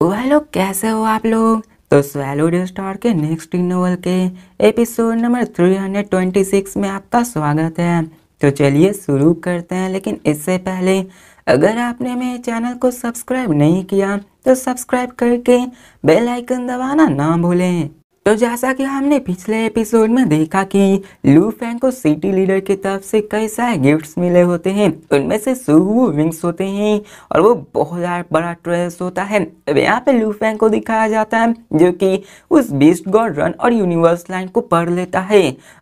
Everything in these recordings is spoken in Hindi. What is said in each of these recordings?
तो हेलो, कैसे हो आप लोग। तो स्वैलो डे स्टार के नेक्स्ट नोवेल के एपिसोड नंबर 326 में आपका स्वागत है। तो चलिए शुरू करते हैं, लेकिन इससे पहले अगर आपने मेरे चैनल को सब्सक्राइब नहीं किया तो सब्सक्राइब करके बेल आइकन दबाना ना भूलें। तो जैसा कि हमने पिछले एपिसोड में देखा कि लू फैंग को सिटी लीडर की तरफ से कई सारे गिफ्ट्स मिले होते हैं, उनमें से सुहू विंग्स होते हैं और वो बहुत बड़ा ट्रेस होता है। अब यहाँ पे लू फैंग को दिखाया जाता है जो कि उस बीस्ट गॉड रन और यूनिवर्स लाइन को पढ़ लेता है।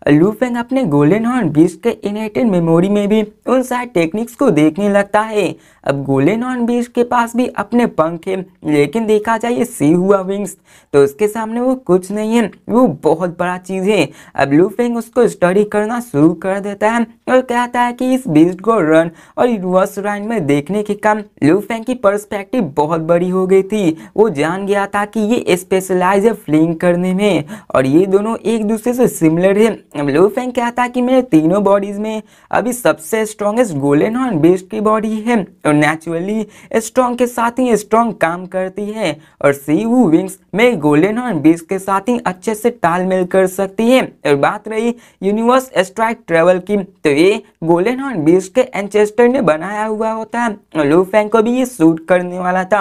लू फैंग अपने गोल्डन हॉर्न बीस्ट के इनहेरिटेड मेमोरी में भी उन सारे टेक्निक्स को देखने लगता है। अब गोल्डन हॉर्न बीस्ट के पास भी अपने पंख है, लेकिन देखा जाए ये सी हुआ विंग्स तो उसके सामने वो कुछ नहीं है, वो बहुत बड़ा चीज है। अब लू फेंग उसको स्टडी करना शुरू कर देता है और कहता है कि इस बीस्ट को रन और यूनिवर्स लाइन में देखने के काम लू फेंग की पर्सपेक्टिव बहुत बड़ी हो गई थी। वो जान गया था कि ये स्पेशलाइज है फ्लिंग करने में और ये दोनों एक दूसरे से सिमिलर है। अब लू फेंग कहता है कि मेरे तीनों बॉडीज में अभी सबसे स्ट्रॉन्गेस्ट गोल्डन हॉर्न बीस्ट की बॉडी है और नेचुरली स्ट्रॉन्ग के साथ ही स्ट्रॉन्ग काम करती है और सी वू विंग्स में गोल्डन हॉर्न बीस्ट के साथ ही अच्छे से तालमेल कर सकती है। और बात रही यूनिवर्स स्ट्राइक ट्रेवल की, तो ये गोल्डन हॉर्न बीस्ट के एंचेस्टर ने बनाया हुआ होता है और लू फेंग को भी ये सूट करने वाला था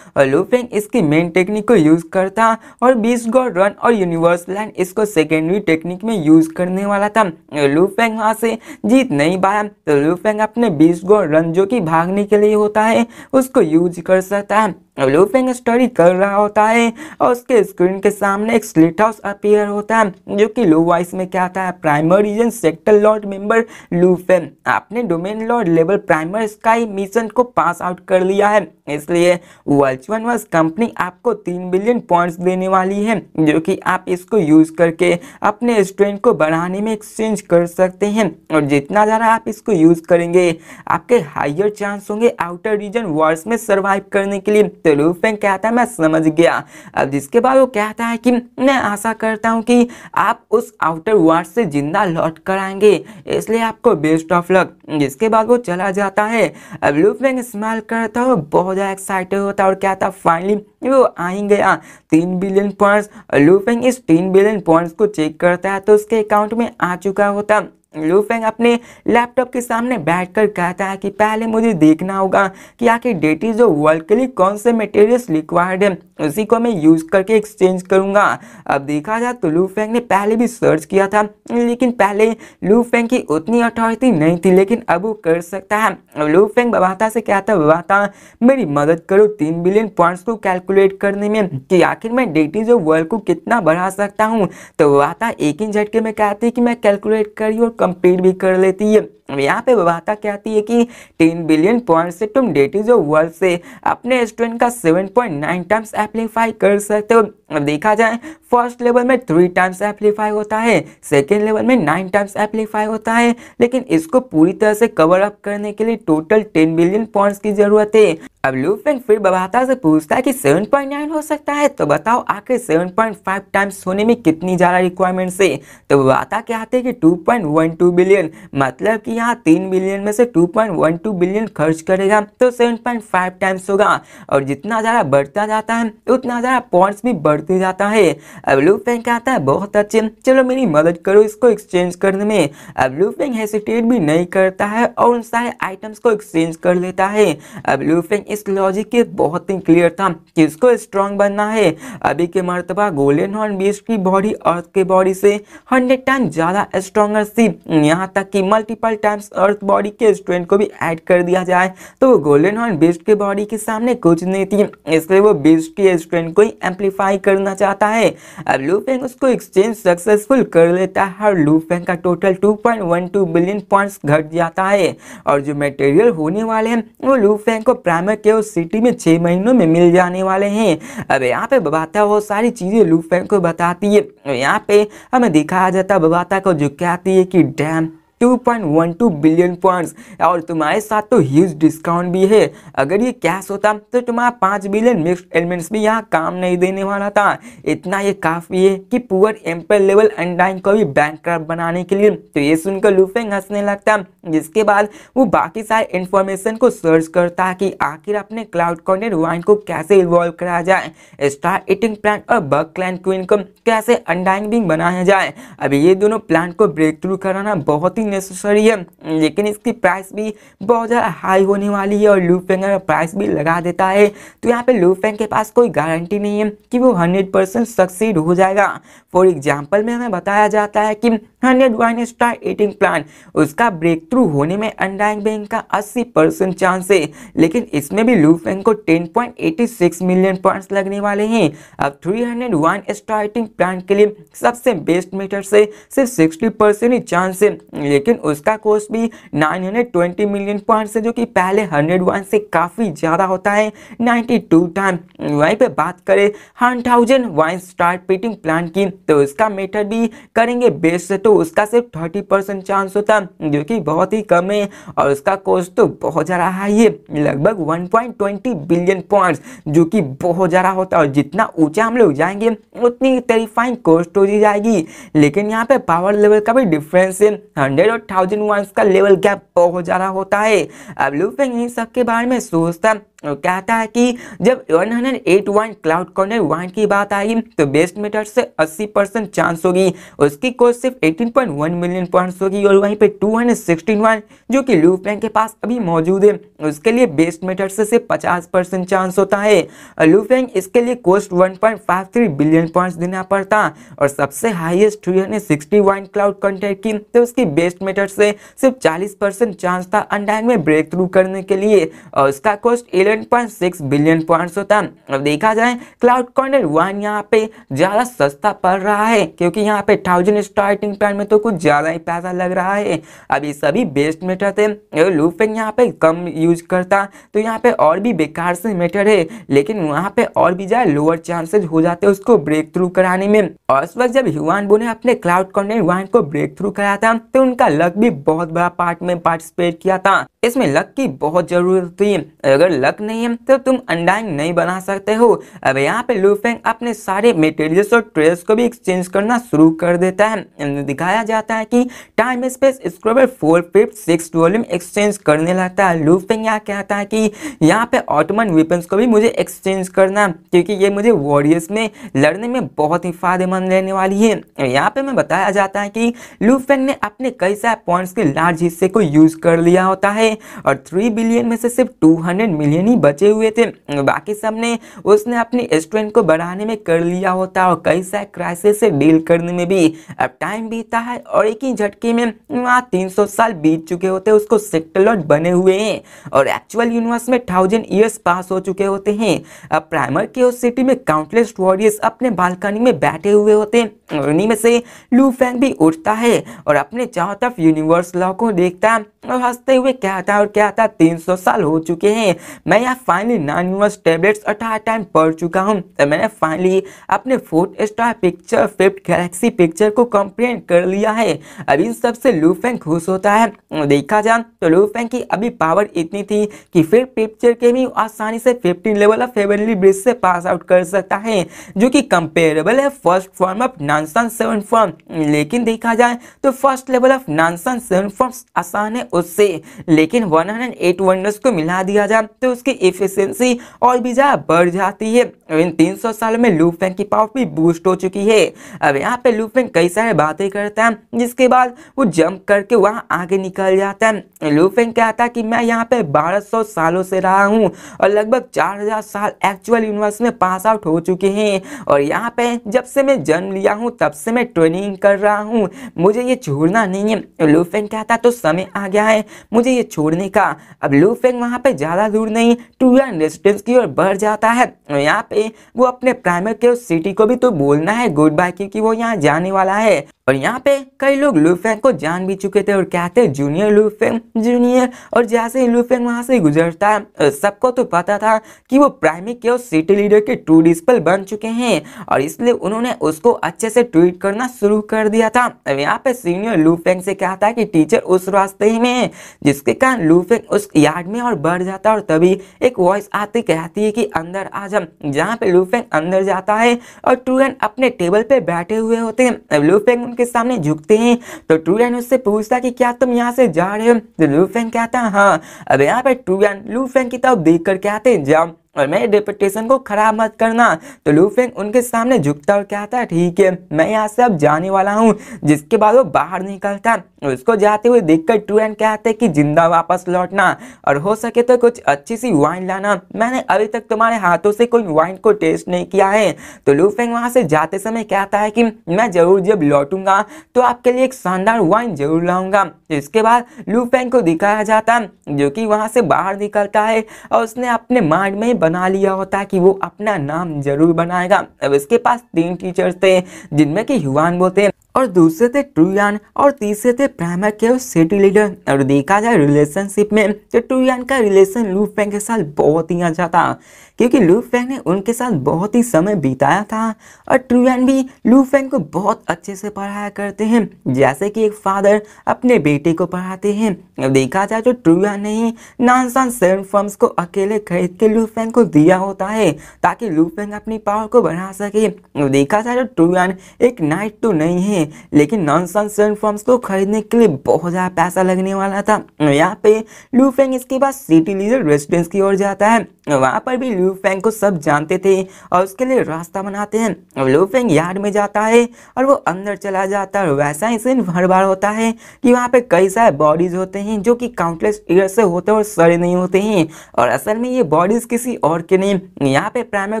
और लू फेंग इसकी मेन टेक्निक को यूज करता और बीस्ट गॉड रन और यूनिवर्स लाइन इसको सेकेंडरी टेक्निक में यूज करने वाला था। लू फेंग वहां से जीत नहीं पाया तो लू फेंग अपने बीस्ट गॉड रन जो कि भागने के लिए होता है उसको यूज कर सकता है। लू फेंग स्टडी कर रहा होता है और उसके स्क्रीन के सामने एक स्लिट हाउस अपीयर होता है जो कि लो वॉइस में कहता है, primer region sector lord member Lu Feng, आपने domain lord level primer sky mission को पास आउट कर लिया है, इसलिए वर्चुअनवर्स कंपनी आपको 3 बिलियन पॉइंट्स देने वाली है जो कि आप इसको यूज करके अपने स्ट्रेंथ को बढ़ाने में एक्सचेंज कर सकते हैं और जितना ज़्यादा आप इसको यूज करेंगे आपके हायर चांस होंगे आउटर रीजन वॉर्स में सर्वाइव करने के लिए। तो लू फेंग कहता है मैं समझ गया। अब जिसके बाद वो कहता है कि मैं आशा करता हूं कि आप उस आउटर वार्ड से जिंदा लौट कर आएंगे, इसलिए आपको बेस्ट ऑफ लक। जिसके बाद वो चला जाता है। अब लू फेंग स्माइल करता है, बहुत ज्यादा एक्साइटेड होता है और कहता है फाइनली वो आ ही गया 3 बिलियन पॉइंट्स। लू फेंग इस 3 बिलियन पॉइंट्स को चेक करता है तो उसके अकाउंट में आ चुका होता। लू फेंग अपने लैपटॉप के सामने बैठकर कहता है कि पहले मुझे देखना होगा कि आखिर डेटी जो वर्ल्ड के लिए कौन से मटेरियल्स रिक्वायर्ड है उसी को मैं यूज करके एक्सचेंज करूंगा। अब देखा जाए तो लू फेंग ने पहले भी सर्च किया था, लेकिन पहले लू फेंग की उतनी अथॉरिटी नहीं थी, लेकिन अब वो कर सकता है। अब लू फेंग बबाता से कहता है, बबाता मेरी मदद करो 3 बिलियन पॉइंट्स को कैलकुलेट करने में कि आखिर मैं डेटी जो वर्ल्ड को कितना बढ़ा सकता हूँ। तो बबाता एक ही झटके में कहती है कि मैं कैलकुलेट करी और कंप्लीट भी कर लेती है। यहाँ पे बबाता कहती है कि 3 बिलियन पॉइंट से तुम डेटी जो वर्ल्ड से अपने स्ट्रेंथ का 7.9 टाइम्स एम्पलीफाई कर सकते हो। अब देखा जाए फर्स्ट लेवल में 3 टाइम्स एम्पलीफाई होता है, सेकेंड लेवल में 9 टाइम्स एम्पलीफाई होता है, लेकिन इसको पूरी तरह से कवर अप करने के लिए टोटल 10 बिलियन पॉइंट्स की जरूरत है। अब लू फेंग फिर बबाता से पूछता है कि 7.9 हो सकता है, तो बताओ आखिर 7.5 टाइम्स होने में कितनी ज्यादा रिक्वायरमेंट्स है। तो बबाता कहते हैं कि 2.12 बिलियन, मतलब कि यहाँ 3 बिलियन में से 2.12 बिलियन खर्च करेगा तो 7.5 टाइम्स होगा और जितना ज्यादा बढ़ता जाता है उतना ज्यादा पॉइंट्स भी बढ़ते जाता है। अब लू फेंग कहता है बहुत अच्छे, चलो मेरी मदद करो इसको एक्सचेंज करने में। अब लू फेंग हेसिटेट भी नहीं करता है और उन सारे आइटम्स को एक्सचेंज कर लेता है। अब लू फेंग इस लॉजिक के बहुत ही क्लियर था कि इसको स्ट्रॉन्ग बनना है। अभी के मर्तबा गोल्डन हॉर्न बीस्ट की बॉडी अर्थ के बॉडी से 100 टाइम ज्यादा स्ट्रॉन्गर थी, यहाँ तक कि मल्टीपल टाइम्स अर्थ बॉडी के स्ट्रेंथ को भी ऐड कर दिया जाए तो वो गोल्डन हॉर्न बीस्ट के बॉडी के सामने कुछ नहीं थी, इसलिए वो बीस्ट की स्ट्रेंथ को ही एम्पलीफाई करना चाहता है। अब लू फेंग उसको एक्सचेंज सक्सेसफुल कर लेता है और लू फेंग का टोटल 2.12 बिलियन पॉइंट्स घट जाता है और जो मटेरियल होने वाले हैं वो लू फेंग को प्राइमर के उस सिटी में 6 महीनों में मिल जाने वाले हैं। अब यहाँ पे बबाता वो सारी चीजें लू फेंग को बताती है। यहाँ पे हमें दिखाया जाता है बबाता को जो कहती है कि डैम 2.12 बिलियन पॉइंट्स, और तुम्हारे साथ तो ह्यूज डिस्काउंट भी है। अगर ये कैश होता तो तुम्हारा 5 बिलियन मिक्स्ड एलिमेंट्स भी यहाँ काम नहीं देने वाला था। इतना ये काफी है कि पुअर एम्पर लेवल अनडाइन को भी बैंकक्रप्ट बनाने के लिए। तो ये सुनकर लू फेंग हंसने लगता, जिसके बाद वो बाकी सारे इंफॉर्मेशन को सर्च करता है कि आखिर अपने क्लाउड कॉर्नर वाइन को कैसे इवॉल्व कराया जाए, स्टार ईटिंग प्लांट और बग क्लैन क्वीन को कैसे अनडाइन बिंग बनाया जाए। अभी ये दोनों प्लांट को ब्रेक थ्रू कराना बहुत ही नेसेसरी है, लेकिन इसकी प्राइस भी बहुत ज़्यादा हाई होने वाली है। और लू फेंग अगर प्राइस भी लगा देता है तो यहाँ पे लू फेंग के पास कोई गारंटी नहीं है कि वो 100% सक्सीड हो जाएगा। फॉर एग्जाम्पल में हमें बताया जाता है कि 100 वाइन स्टार ईटिंग प्लांट, उसका ब्रेक थ्रू होने में अनडाइन बिंग का 80% चांस है, लेकिन इसमें भी लू फेंग को 10.86 मिलियन पॉइंट्स लगने वाले हैं। अब 300 वाइन स्टार ईटिंग प्लांट के लिए सबसे बेस्ट मेथड से सिर्फ 60% ही चांस है, लेकिन उसका कॉस्ट भी 920 मिलियन पॉइंट्स है, जो कि पहले 100 वाइन से काफी ज्यादा होता है, 92 टाइम। वहीं पे बात करें 1000 वाइन स्टार ईटिंग प्लांट की, तो उसका मेथड भी करेंगे बेस्ट से तो उसका सिर्फ 30% चांस होता है, जो कि बहुत ही कम है, और उसका कॉस्ट तो बहुत ज़्यादा हाई है, लगभग 1.20 बिलियन पॉइंट्स, जो कि बहुत ज़्यादा होता है। और जितना ऊंचा हम लोग जाएंगे उतनी टेरिफाइंग कॉस्ट हो जाएगी। लेकिन यहाँ पे पावर लेवल का भी डिफरेंस है, 100 और 1000 वाइन्स का लेवल गैप बहुत ज़्यादा होता है। अब लू फेंग इन सब के बारे में सोचता और कहता है कि जब 108 वाइन क्लाउड कॉर्नर वाइन की बात आएगी तो बेस्ट मेथड से 80% चांस होगी, उसकी कॉस्ट सिर्फ 18.1 मिलियन पॉइंट्स होगी। और वहीं पे 216 वाइन जो कि लू फेंग के पास अभी मौजूद है, उसके लिए बेस्ट मेथड से सिर्फ 50% चांस होता है। लू फेंग इसके लिए कॉस्ट 1.53 बिलियन पॉइंट्स देना पड़ता, और सबसे हाईएस्ट 360 वाइन क्लाउड कॉर्नर की, तो उसकी बेस्ट मेथड से सिर्फ 40% चांस था अनडाइन में ब्रेक थ्रू करने के लिए, और उसका कॉस्ट 11.6 बिलियन पॉइंट्स होता है। अब देखा जाए क्लाउड कॉर्नर वाइन यहाँ पे ज्यादा सस्ता पड़ रहा है, क्योंकि यहाँ पे 1000 स्टार्टिंग प्लान में तो कुछ ज्यादा ही पैसा लग रहा है। अब ये सभी बेस्ट मेथड है, लू फेंग यहाँ पे कम यूज करता तो यहाँ पे और भी बेकार से मेथड है, लेकिन वहाँ पे और भी ज्यादा लोअर चांसेस हो जाते हैं उसको ब्रेक थ्रू कराने में। और उस वक्त जब ह्यूआन बो ने अपने क्लाउड कॉर्नर वाइन को ब्रेक थ्रू कराया था तो उनका लक भी बहुत बड़ा पार्ट में पार्टिसिपेट किया था। इसमें लक की बहुत जरूरत होती है, अगर लक नहीं है तो तुम अनडाइन नहीं बना सकते हो। अब यहाँ पे लू फेंग अपने सारे मटेरियल्स और ट्रेस को भी एक्सचेंज करना शुरू कर देता है। दिखाया जाता है कि टाइम स्पेस स्क्रॉबर 4/5 6 वॉल्यूम एक्सचेंज करने लगता है। लू फेंग यहाँ कहता है कि यहाँ पे ऑटोमन वेपन्स को भी मुझे एक्सचेंज करना, क्योंकि ये मुझे वॉरियर्स में लड़ने में बहुत ही फायदेमंद रहने वाली है। यहाँ पे मैं बताया जाता है कि लू फेंग ने अपने कई सारे पॉइंट्स के लार्ज हिस्से को यूज कर लिया होता है, और 3 बिलियन में से सिर्फ 200 मिलियन ही बचे हुए थे, बाकी सब ने उसने अपनी स्ट्रेंथ को बढ़ाने में कर लिया होता और कई सारे क्राइसिस से डील करने में भी। अब टाइम बीता है और एक ही झटके में वहाँ 300 साल बीत चुके होते हैं, उसको सेक्टर लॉट बने हुए हैं, और एक्चुअल यूनिवर्स में 1000 ईयर्स पास हो चुके होते हैं। अब प्राइमर के उस सिटी में काउंटलेस वॉरियर्स अपने बालकनी में बैठे हुए होते हैं, और उन्हीं में से लू फेंग भी उठता है और अपने चारों तरफ यूनिवर्स लॉ को देखता है और हंसते हुए कहता है, और क्या था 300 साल हो चुके हैं, मैं यहाँ फाइनली 9 यूनिवर्स टैबलेट्स 18 टाइम पढ़ चुका हूँ, तो मैंने फाइनली अपने 4th star picture 5th Galaxy picture को कंप्लीट कर लिया है। अब इन सबसे लू फेंग खुश होता है। देखा जाए तो लू फेंग की अभी पावर इतनी थी कि फिर पिक्चर के भी आसानी से 15 लेवल ऑफ हेवनली ब्रिज से पास आउट कर सकता है, जो कि कंपेरेबल है first form of nonsense 7 form. लेकिन देखा जाए तो first level of nonsense 7 forms आसान है उससे, लेकिन 108 वंडर्स को मिला दिया जाए तो उसकी एफिशिएंसी और भी ज्यादा बढ़ जाती है। इन 300 सालों में लू फेंग की पावर भी बूस्ट हो चुकी है। अब यहाँ पे लू फेंग कई सारे बातें करता है, जिसके बाद वो जंप करके वहां आगे निकल जाता है। लू फेंग कहता है कि मैं यहाँ पे 1200 सालों से रहा हूँ और लगभग 4000 साल एक्चुअल यूनिवर्स में पास आउट हो चुके हैं, और यहाँ पे जब से मैं जन्म लिया हूँ तब से मैं ट्रेनिंग कर रहा हूँ, मुझे ये छोड़ना नहीं है। लू फेंग कहता तो समय आ गया है मुझे ये छोड़ने का। अब लू फेंग वहाँ पे ज्यादा दूर नहीं टूयान रेसिडेंस की ओर बढ़ जाता है और यहाँ पे वो अपने प्राइमरी केओस सिटी को भी तो बोलना है गुड बाय क्योंकि वो यहाँ जाने वाला है। और यहाँ पे कई लोग लू फेंग को जान भी चुके थे और कहते हैं जूनियर लू फेंग जूनियर। और जैसे ही लू फेंग वहां से गुजरता है सबको तो पता था कि वो प्राइमरी केओस सिटी लीडर के ट्रू डिस्पल बन चुके हैं और इसलिए उन्होंने उसको अच्छे से ट्रीट करना शुरू कर दिया था। अब यहाँ पे सीनियर लू फेंग से कहता है कि टीचर उस रास्ते ही में है, जिसके कारण लू फेंग उस यार्ड में और बढ़ जाता है और तभी एक वॉइस आती कहती है कि अंदर आ जा। जहाँ पे लू फेंग अंदर जाता है और टूयन अपने टेबल पे बैठे हुए होते हैं। अब लू फेंग उनके सामने झुकते हैं तो टूयन उससे पूछता कि क्या तुम यहाँ से जा रहे हो, तो लू फेंग कहता है हाँ। अब यहाँ पे टूयन लू फेंग की तरफ देख कर कहते हैं जाओ और मेरे रेपुटेशन को खराब मत करना। तो लू फेंग उनके सामने झुकता और कहता है ठीक है मैं यहाँ से अब जाने वाला हूँ। जिसके बाद वो बाहर निकलता उसको जाते हुए देखकर टूयन कहते हैं कि जिंदा वापस लौटना और हो सके तो कुछ अच्छी सी वाइन लाना, मैंने अभी तक तुम्हारे हाथों से कोई वाइन को टेस्ट नहीं किया है। तो लू फेंग वहां से जाते समय कहता है कि मैं जरूर जब लौटूंगा तो आपके लिए एक शानदार वाइन जरूर लाऊंगा। इसके बाद लू फेंग को दिखाया जाता जो कि वहां से बाहर निकलता है और उसने अपने माइंड में बना लिया होता है कि वो अपना नाम जरूर बनाएगा। अब इसके पास 3 टीचर्स थे जिनमें कि ह्यूआन बोलते और दूसरे थे ट्रूयान और तीसरे थे प्राइमरी केओस सिटी लीडर। और देखा जाए रिलेशनशिप में तो ट्रूयान का रिलेशन लू फेंग के साथ बहुत ही अच्छा था क्योंकि लू फेंग ने उनके साथ बहुत ही समय बिताया था और ट्रूयान भी लू फेंग को बहुत अच्छे से पढ़ाया करते हैं जैसे कि एक फादर अपने बेटे को पढ़ाते हैं। अब देखा जाए तो ट्रूयान ने ही नानसान 7 फर्म्स को अकेले खरीद के लू फेंग को दिया होता है ताकि लू फेंग अपनी पावर को बढ़ा सके। देखा जाए तो ट्रूयान एक नाइट तो नहीं है लेकिन नानसान 7 फर्म्स को खरीदने के लिए बहुत ज्यादा पैसा लगने वाला था। यहाँ पे लू फेंग इसके बाद सिटी लीडर रेसिडेंस की ओर जाता है। वहां पर भी लू फेंग को सब जानते थे और उसके लिए रास्ता बनाते हैं। लू फेंग यार्ड में जाता है और वो अंदर चला जाता है और वैसा ही सीन हर बार होता है कि वहाँ पे कई सारे बॉडीज होते हैं जो कि काउंटलेस ईयर से होते हैं और सड़े नहीं होते हैं और असल में ये बॉडीज किसी और के नहीं यहाँ पे प्राइमरी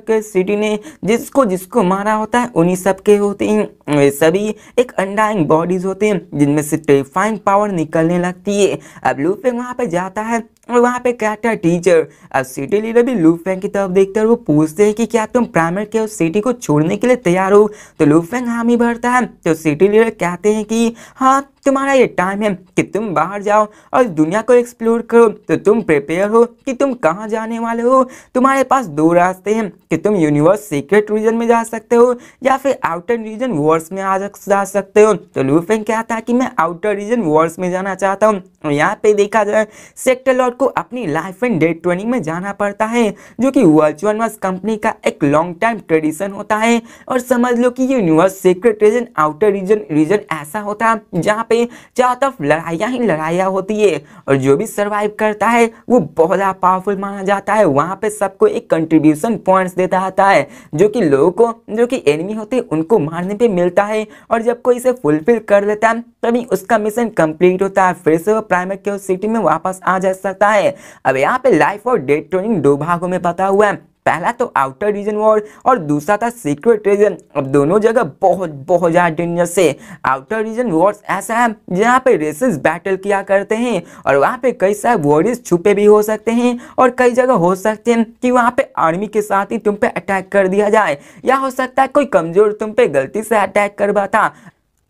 केओस सिटी ने जिसको जिसको मारा होता है उन्हीं सब के होते हैं। वे सभी एक अनडाइंग बॉडीज होते हैं जिनमें से टेरिफाइंग पावर निकलने लगती है। अब लू फेंग वहाँ पे जाता है और वहाँ पे कहता है टीचर। अब सिटी लीडर भी लू फेंग की तरफ देखते हैं और वो पूछते हैं कि क्या तुम प्राइमरी केओस सिटी को छोड़ने के लिए तैयार हो। तो लू फेंग हामी भरता है तो सिटी लीडर कहते हैं कि हाँ तुम्हारा ये टाइम है कि तुम बाहर जाओ और दुनिया को एक्सप्लोर करो। तो तुम प्रिपेयर हो कि तुम कहाँ जाने वाले हो। तुम्हारे पास 2 रास्ते हैं कि तुम यूनिवर्स सीक्रेट रीजन में जा सकते हो या फिर आउटर रीजन वॉर्स में जा सकते हो। तो लू फेंग कहता है कि मैं आउटर रीजन वॉर्स में जाना चाहता हूँ। यहाँ पे देखा जाए सेक्टर लॉर्ड को अपनी लाइफ एंड डेथ ट्रेनिंग में जाना पड़ता है जो कि वर्चुअल वर्स कंपनी का एक लॉन्ग टाइम ट्रेडिशन होता है। और समझ लो कि universe secret region outer region ऐसा होता है जहाँ पे चारों तरफ लड़ाइयाँ ही लड़ाइयाँ होती है और जो भी सरवाइव करता है वो बहुत ज़्यादा पावरफुल माना जाता है। वहाँ पे सबको एक कंट्रीब्यूशन पॉइंट्स देता आता है जो कि लोगों को जो कि एनिमी होते हैं उनको मारने पे मिलता है और जब कोई इसे फुलफिल कर लेता है तभी उसका मिशन कंप्लीट होता है, फिर से वो प्राइमरी केओस सिटी में वापस आ जा सकता है। अब यहाँ पे लाइफ और डेथ ट्रेनिंग 2 भागों में पता हुआ है। पहला तो आउटर रीजन वॉर और दूसरा था सीक्रेट रीजन। अब दोनों जगह बहुत ज्यादा डेंजरस है। आउटर रीजन वॉर्स ऐसा है जहाँ पे रेसेस बैटल किया करते हैं और वहाँ पे कई सारे वॉरियर्स छुपे भी हो सकते हैं और कई जगह हो सकते हैं कि वहाँ पे आर्मी के साथ ही तुम पे अटैक कर दिया जाए या हो सकता है कोई कमजोर तुम पे गलती से अटैक कर पाता।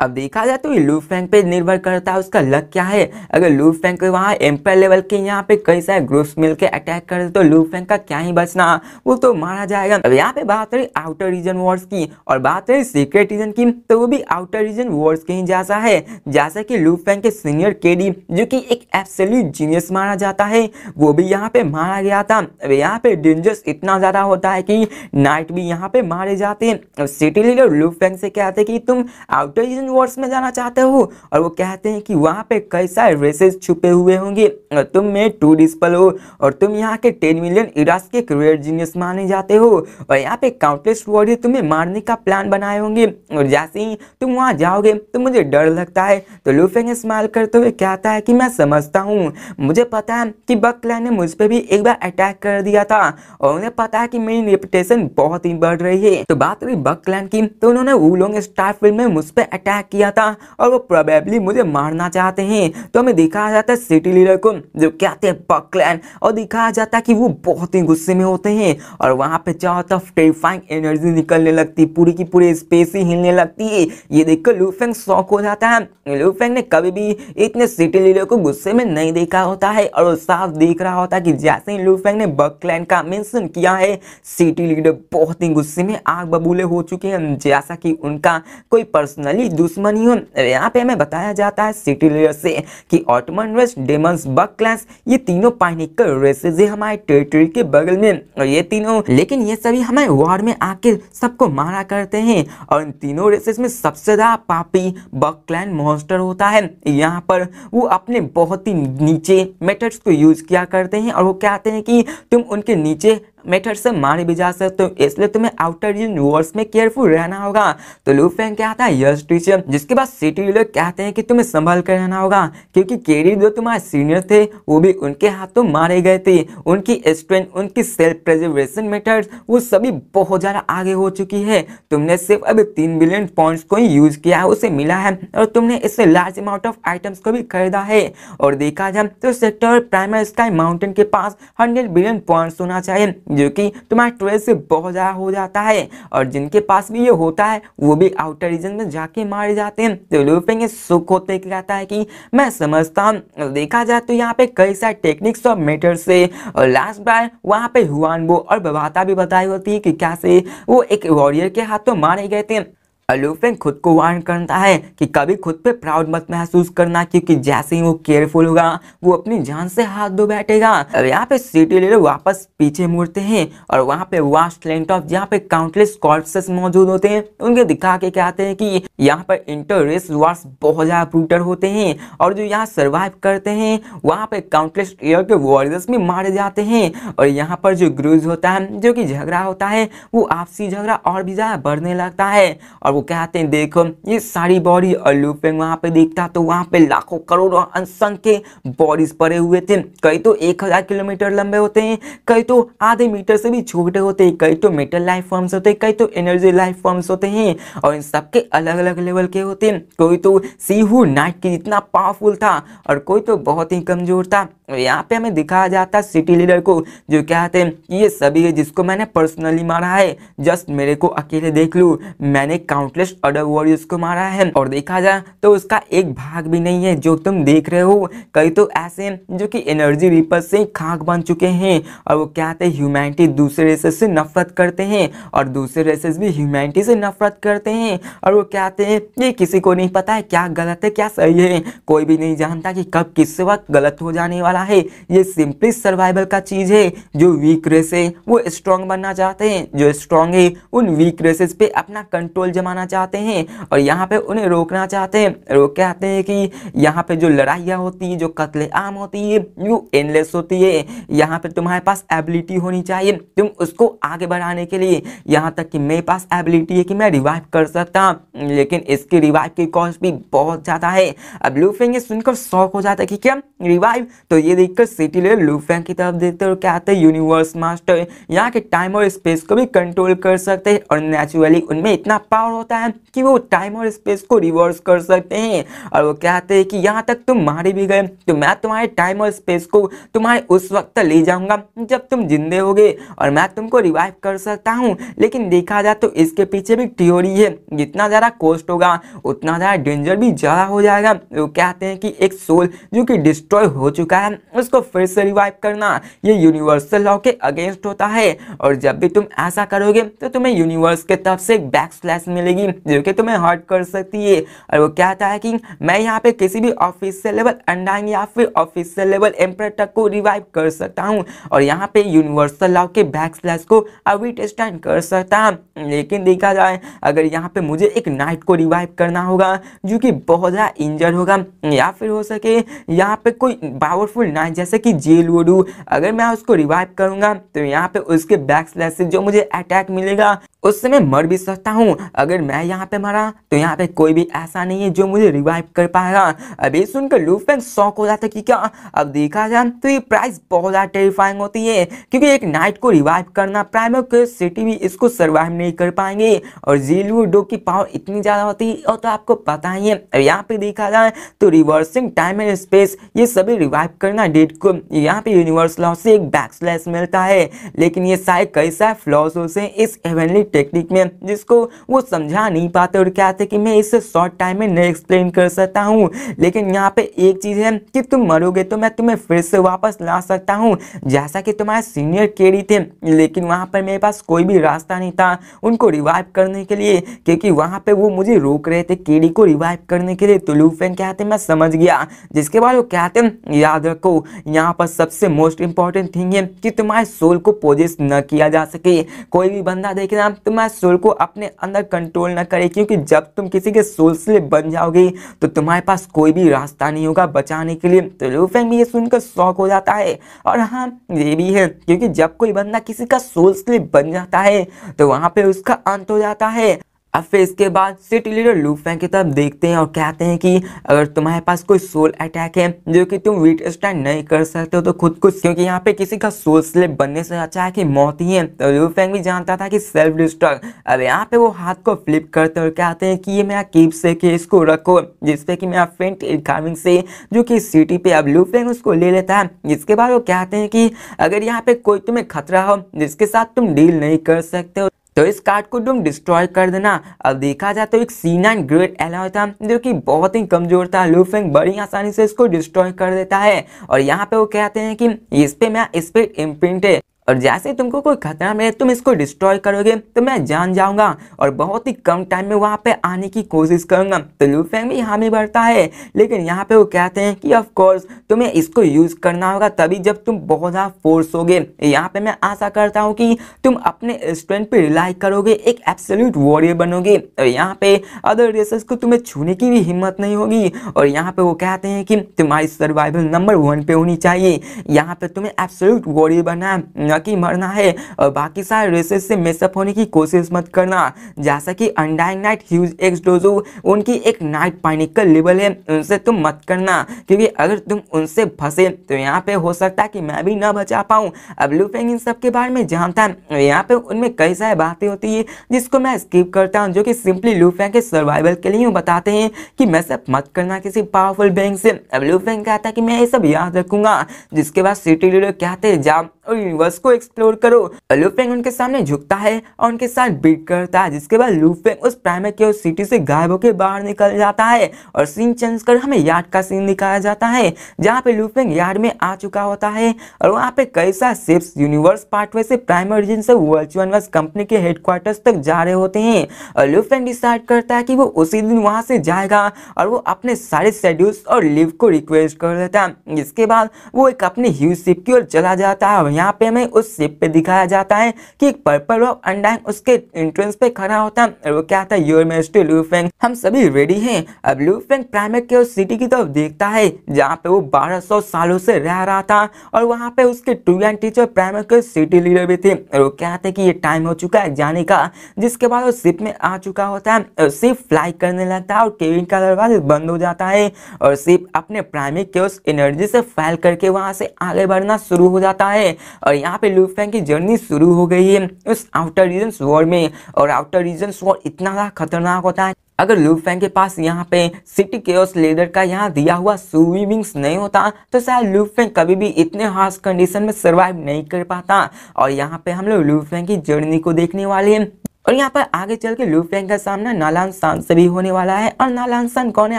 अब देखा जाए तो ये लू फेंग पे निर्भर करता है उसका लक क्या है। अगर लू फेंग के वहाँ एम्पायर लेवल के यहाँ पे कई सारे ग्रुप्स मिलके अटैक कर दे तो लू फेंग का क्या ही बचना, वो तो मारा जाएगा। अब यहाँ पे बात रही आउटर रीजन वॉर्स की और बात रही सीक्रेट रीजन की तो वो भी आउटर रीजन वॉर्स के ही जैसा है। जैसा कि लू फेंग के सीनियर केडी जो कि एक एब्सोल्यूट जीनियस माना जाता है वो भी यहाँ पे मारा गया था। अब यहाँ पे डेंजरस इतना ज्यादा होता है कि नाइट भी यहाँ पे मारे जाते हैं। सिटी लीडर लू फेंग से कहते कि तुम आउटर रीजन वॉर्स में जाना चाहते हो और वो कहते हैं कि वहां पे कई सारे रेसेस छुपे हुए होंगे और तुम में 2 डिस्पल हो और तुम यहाँ के 10 मिलियन इरास के रेयर जीनियस माने जाते हो और यहाँ पे काउंटलेस वॉरियर तुम्हें मारने का प्लान बनाए होंगे और जैसे ही तुम वहां जाओगे तो मुझे डर लगता है। तो लू फेंग स्माइल करते हुए कहता है कि मैं समझता हूँ, मुझे पता है कि बक क्लैन ने मुझ पे भी एक बार अटैक कर दिया था और उन्हें पता है कि मेरी रेपुटेशन बहुत ही बढ़ रही है। तो बात रही बक क्लैन की तो उन्होंने वुलोंग स्टार फील्ड में मुझ पे अटैक अटैक किया था और वो प्रोबेबली मुझे मारना चाहते हैं। तो हमें दिखाया जाता है सिटी लीडर को जो कहते हैं बग क्लैन, और दिखाया जाता है कि वो बहुत ही गुस्से में होते हैं और वहां पे चारों तरफ टेरिफाइंग एनर्जी निकलने लगती, पूरी की पूरी स्पेस ही हिलने लगती है। ये देखकर लू फेंग शॉक हो जाता है। लू फेंग ने कभी भी इतने सिटी लीडर को गुस्से में नहीं देखा होता है और वो साफ देख रहा होता है कि जैसे ही लू फेंग ने बग क्लैन का मेंशन किया है, सिटी लीडर बहुत ही गुस्से में आग बबूले हो चुके हैं, जैसा कि उनका कोई पर्सनली दुश्मनी हो। यहाँ पे हमें बताया जाता है सिटी लीडर से कि Ottoman race, demons, bug clans ये तीनों पाइनिकल रेसेस है हमारे टेरिटरी के बगल में, और ये तीनों, लेकिन ये सभी हमारे वॉर में आके सबको मारा करते हैं। और इन तीनों रेसेस में सबसे ज्यादा पापी बग क्लैन मॉन्स्टर होता है। यहाँ पर वो अपने बहुत ही नीचे मेथड्स को यूज किया करते हैं और वो कहते हैं कि तुम उनके नीचे मेथड से मारे भी जा सकते हो, इसलिए तुम्हें आउटर यूनिवर्स में केयरफुल रहना होगा। तो लू फेंग कहता है यस टीचर, जिसके बाद सिटी लीडर कहते हैं कि तुम्हें संभल कर रहना होगा क्योंकि केरी जो तुम्हारे सीनियर थे वो भी उनके हाथों मारे गए थे। उनकी स्ट्रेंथ, उनकी सेल्फ प्रिजर्वेशन मेथड्स वो सभी बहुत ज्यादा आगे हो चुकी है। तुमने सिर्फ अभी 3 बिलियन पॉइंट्स को ही यूज किया है, उसे मिला है, और तुमने इससे लार्ज अमाउंट ऑफ आइटम्स को भी खरीदा है। और देखा जाए तो सेक्टर प्राइमरी स्काई माउंटेन के पास 100 बिलियन पॉइंट्स होना चाहिए, जो कि तुम्हारे 12 से बहुत ज्यादा हो जाता है, और जिनके पास भी ये होता है वो भी आउटर रीजन में जाके मारे जाते हैं। तो लू फेंग सुख होते कहता है कि मैं समझता हूँ। देखा जाए तो यहाँ पे कई सारे टेक्निक्स और मेथड से, और लास्ट बार वहाँ पे हुआनबो और बबाता भी बताई होती है कि कैसे वो एक वॉरियर के हाथों मारे गए थे। लू फेंग खुद को वार्न करता है कि कभी खुद पे प्राउड मत महसूस करना, क्योंकि जैसे ही वो केयरफुल होगा वो अपनी जान से हाथ धो बैठेगा। अब यहाँ पे सिटी लीडर वापस पीछे मुड़ते हैं और वहाँ पे वास्ट लैंड ऑफ जहाँ पे काउंटलेस कॉर्प्सेस मौजूद होते हैं, उनके दिखा के कहते हैं कि यहाँ पर इंटर रेस वार्स बहुत ज्यादा ब्रूटल होते हैं और जो यहाँ सर्वाइव करते हैं वहाँ पे काउंटलेस एयर के वॉरियर्स भी मारे जाते हैं। और यहाँ पर जो ग्रूज होता है, जो कि झगड़ा होता है, वो आपसी झगड़ा और भी ज्यादा बढ़ने लगता है। और वो कहते हैं देखो ये सारी बॉडी, और लू फेंग वहां पे देखता तो वहां पे लाखों करोड़ों असंख्य बॉडीज पड़े हुए थे। कई तो 1000 किलोमीटर लंबे होते हैं, कई तो आधे मीटर से भी छोटे होते हैं, कई तो मेटल लाइफ फॉर्म्स होते हैं, कई तो एनर्जी लाइफ फॉर्म्स होते हैं, और इन सबके अलग अलग लेवल के होते हैं। कोई तो सीहू नाइट की जितना पावरफुल था और कोई तो बहुत ही कमजोर था। यहाँ पे हमें दिखाया जाता सिटी लीडर को जो कहते हैं ये सभी है जिसको मैंने पर्सनली मारा है, जस्ट मेरे को अकेले देख लूं, मैंने काउंटलेस अदर वॉरियर्स को मारा है। और देखा जाए तो उसका एक भाग भी नहीं है जो तुम देख रहे हो, कई तो ऐसे हैं जो कि एनर्जी रीपर से खाक बन चुके हैं। और वो कहते हैं ह्यूमैनिटी दूसरे रेसेस से नफरत करते हैं और दूसरे रेसेस भी ह्यूमैनिटी से नफरत करते हैं। और वो कहते हैं ये किसी को नहीं पता है क्या गलत है क्या सही है, कोई भी नहीं जानता कि कब किस वक्त गलत हो जाने वाला है। ये सिंपली सर्वाइवल का चीज है। जो वीक रेस है वो स्ट्रॉन्ग बनना चाहते हैं, जो स्ट्रॉन्ग है उन वीक रेसेस पे अपना कंट्रोल जमाना चाहते हैं और यहाँ पे उन्हें रोकना चाहते हैं। वो कहते हैं कि यहाँ पे जो लड़ाइयाँ होती है, जो कत्ले आम होती है, वो एंडलेस होती है। यहाँ पे तुम्हारे पास एबिलिटी होनी चाहिए तुम उसको आगे बढ़ाने के लिए। यहाँ तक कि मेरे पास एबिलिटी है कि मैं रिवाइव कर सकता हूँ, लेकिन इसकी रिवाइव की कॉस्ट भी बहुत ज्यादा है। अब लू फेंग ये सुनकर शॉक हो जाता है कि क्या रिवाइव, तो ये देखकर सिटी लीडर लू फेंग की तरफ देखते और कहते हैं यूनिवर्स मास्टर यहाँ के टाइम और स्पेस को भी कंट्रोल कर सकते हैं और नेचुरली उनमें इतना पावर होता है कि वो टाइम और स्पेस को रिवर्स कर सकते हैं। और वो कहते हैं कि यहाँ तक तुम मारे भी गए तो मैं तुम्हारे टाइम और स्पेस को तुम्हारे उस वक्त तक ले जाऊंगा जब तुम जिंदे होगे और मैं तुमको रिवाइव कर सकता हूँ। लेकिन देखा जाए तो इसके पीछे भी थ्योरी है, जितना ज्यादा कॉस्ट होगा उतना ज्यादा डेंजर भी ज्यादा हो जाएगा। वो कहते हैं कि एक सोल जो कि डिस्ट्रॉय हो चुका है उसको फिर से रिवाइव करना ये यूनिवर्सल लॉ के अगेंस्ट होता है, और जब भी तुम ऐसा करोगे तो तुम्हें यूनिवर्स के तरफ से एक बैक स्लैश मिलेगी जो कि तुम्हें हर्ट कर सकती है। और वो कहता है कि मैं यहाँ पे किसी भी ऑफिशियल लेवल अंडाइन या फिर ऑफिशियल लेवल एम्पर तक को रिवाइव कर सकता हूँ और यहाँ पे यूनिवर्सल लॉ के बैक स्लैश को अभी स्टैंड कर सकता हूँ। लेकिन देखा जाए अगर यहाँ पे मुझे एक नाइट को रिवाइव करना होगा जो कि बहुत ज़्यादा इंजर्ड होगा, या फिर हो सके यहाँ पे कोई पावरफुल नाइट जैसे कि जेल वुडू, अगर मैं उसको रिवाइव करूंगा तो यहाँ पे उसके बैक स्लैश से जो मुझे अटैक मिलेगा उससे मैं मर भी सकता हूँ। अगर अगर मैं यहाँ पे मरा तो यहाँ पे कोई भी ऐसा नहीं है जो मुझे रिवाइव कर पाएगा। अभी सुनकर लू फेंग शॉक हो जाता कि क्या। अब देखा जाए तो ये प्राइस बहुत ज्यादा टेरिफाइंग होती है, क्योंकि एक नाइट को रिवाइव करना प्राइमो के सिटी भी इसको सर्वाइव नहीं कर पाएंगे, और जीलू डो की पावर इतनी ज्यादा होती है और तो आपको पता ही है। अब यहाँ पे देखा जाए तो रिवर्सिंग टाइम एंड स्पेस ये सभी रिवाइव करना डेट को यहाँ पे यूनिवर्स लॉ से एक बैकस्लैश मिलता है, लेकिन ये सारे कई सारे फ्लॉज होते हैं इस हेवनली टेक्निक में जिसको वो समझा नहीं पाते और कहते कि मैं इसे शॉर्ट टाइम में नहीं एक्सप्लेन कर सकता हूँ। लेकिन यहाँ पे एक चीज है कि तुम मरोगे तो मैं तुम्हें फिर से वापस ला सकता हूँ, जैसा कि तुम्हारे सीनियर केडी थे, लेकिन वहां पर मेरे पास कोई भी रास्ता नहीं था उनको रिवाइव करने के लिए, क्योंकि वहां पे वो मुझे रोक रहे थे केडी को रिवाइव करने के लिए। तो लू फेंग कहते मैं समझ गया, जिसके बाद वो कहते याद रखो यहाँ पर सबसे मोस्ट इंपॉर्टेंट थिंग है कि तुम्हारे सोल को पोजेस न किया जा सके। कोई भी बंदा देखे ना तुम्हारे सोल को अपने अंदर कंट्रोल न करे, क्योंकि जब तुम किसी के सोल स्लेव बन जाओगे तो तुम्हारे पास कोई भी रास्ता नहीं होगा बचाने के लिए। तो लू फेंग भी ये सुनकर शॉक हो जाता है, और हाँ ये भी है क्योंकि जब कोई बंदा किसी का सोल स्लेव बन जाता है तो वहां पे उसका अंत हो जाता है। अब फिर इसके बाद सिटी लीडर लू फेंग की तरफ देखते हैं और कहते हैं कि अगर तुम्हारे पास कोई सोल अटैक है जो कि तुम वीट स्टैंड नहीं कर सकते हो तो खुद को, क्योंकि यहाँ पे किसी का सोल स्लेव बनने से अच्छा है कि मौत ही है। तो लू फेंग भी जानता था कि सेल्फ डिस्ट्रक्ट। अब यहाँ पे वो हाथ को फ्लिप करते और कहते हैं कि ये मेरा कीप से कि इसको रखो, जिसपे कि मेरा फ्रेंड कार्विंग से जो कि सिटी पे। अब लू फेंग उसको ले लेता है, जिसके बाद वो कहते हैं कि अगर यहाँ पे कोई तुम्हें खतरा हो जिसके साथ तुम डील नहीं कर सकते हो तो इस कार्ड को तुम डिस्ट्रॉय कर देना। अब देखा जाए तो एक C9 ग्रेट एलॉय था जो कि बहुत ही कमजोर था। लू फेंग बड़ी आसानी से इसको डिस्ट्रॉय कर देता है, और यहाँ पे वो कहते हैं कि इस पे मेरा स्पिरिट इम्प्रिंट है, और जैसे तुमको कोई खतरा में तुम इसको डिस्ट्रॉय करोगे तो मैं जान जाऊंगा और बहुत ही कम टाइम में वहां पे आने की कोशिश करूंगा। तो लू फेंग भी हामी भरता है, लेकिन यहाँ पे वो कहते हैं कि ऑफ कोर्स तुम्हें इसको यूज करना होगा तभी जब तुम बहुत ज्यादा फोर्स होगे। यहाँ पे मैं आशा करता हूँ कि तुम अपने स्ट्रेंथ पे रिलाई करोगे, एक एब्सोल्यूट वॉरियर बनोगे, और यहाँ पे अदर रेसेस को तुम्हें छूने की भी हिम्मत नहीं होगी। और यहाँ पे वो कहते हैं कि तुम्हारी सर्वाइवल नंबर 1 पे होनी चाहिए। यहाँ पे तुम्हें एब्सोल्यूट वॉरियर बनना है की मरना है, और बाकी सारे रेसेस से मिसअप होने की कोशिश मत करना। जैसा कि undying night, huge x dojo, उनकी एक नाइट पाइनिकल लेवल है, उनसे तुम मत करना, क्योंकि अगर तुम उनसे फंसे तो यहाँ पे हो सकता है कि मैं भी ना बचा पाऊँ। अब लू फेंग इन सब के बारे में जानता है, यहाँ पे उनमें कई सारी बातें होती है जिसको मैं स्किप करता हूँ, जो कि सिंपली लू फेंग के सर्वाइवल के लिए बताते हैं कि मिसअप मत करना किसी पावरफुल बैंक से। अब लू फेंग कहता है कि मैं ये सब याद रखूंगा, जिसके बाद सिटी लीडर कहते हैं जाओ और यूनिवर्स को एक्सप्लोर करो। लू फेंग उनके सामने झुकता है और उनके साथ बीट करता है, जिसके बाद लू फेंग उस प्राइमर के सिटी से गायब होकर बाहर निकल जाता है, और सीन चेंज कर हमें यार्ड का सीन दिखाया जाता है, जहाँ पे लू फेंग यार्ड में आ चुका होता है, और वहाँ पे कई सारे शिप्स यूनिवर्स पार्टवे से प्राइमर रीजन से वर्ल्ड यूनिवर्स कंपनी के हेडक्वार्टर्स तक जा रहे होते हैं। और लू फेंग डिसाइड करता है कि वो उसी दिन वहां से जाएगा, और वो अपने सारे शेड्यूल्स और लीव को रिक्वेस्ट कर देता है, जिसके बाद वो एक अपने ह्यूज शिप की ओर चला जाता है। यहाँ पे हमें उस शिप पे दिखाया जाता है कि एक पर्पल ऑफ अनडाइंग उसके एंट्रेंस पे खड़ा होता है, और वो कहता है योर मैजेस्टी लू फेंग, हम सभी रेडी हैं। अब लू फेंग प्राइमर के उस सिटी की तरफ देखता है जहाँ पे वो 1200 सालों से रह रहा था, और वहाँ पे उसके ट्रूएंट टीचर प्राइमर के सिटी लीडर भी थे, और वो कहते हैं कि ये टाइम हो चुका है जाने का। जिसके बाद वो शिप में आ चुका होता है, और शिप फ्लाई करने लगता है, और केविन का दरवाजा बंद हो जाता है, और शिप अपने प्राइमरी केओस एनर्जी से फैल करके वहां से आगे बढ़ना शुरू हो जाता है। और यहाँ पे लू फेंग की जर्नी शुरू हो गई है उस आउटर रीजन्स वॉर में, और आउटर रीजन्स वॉर इतना ज्यादा खतरनाक होता है, अगर लू फेंग के पास यहाँ पे सिटी केओस लीडर का यहाँ दिया हुआ सुई विंग्स नहीं होता तो शायद लू फेंग कभी भी इतने हार्श कंडीशन में सरवाइव नहीं कर पाता। और यहाँ पे हम लोग लू फेंग की जर्नी को देखने वाले हैं, और यहाँ पर आगे चल के लू फेंग का सामना नालान सान से भी होने वाला है, और नालान सान कौन है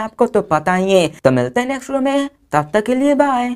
आपको तो पता ही है। तो मिलते हैं नेक्स्ट वीडियो में, तब तक के लिए बाय।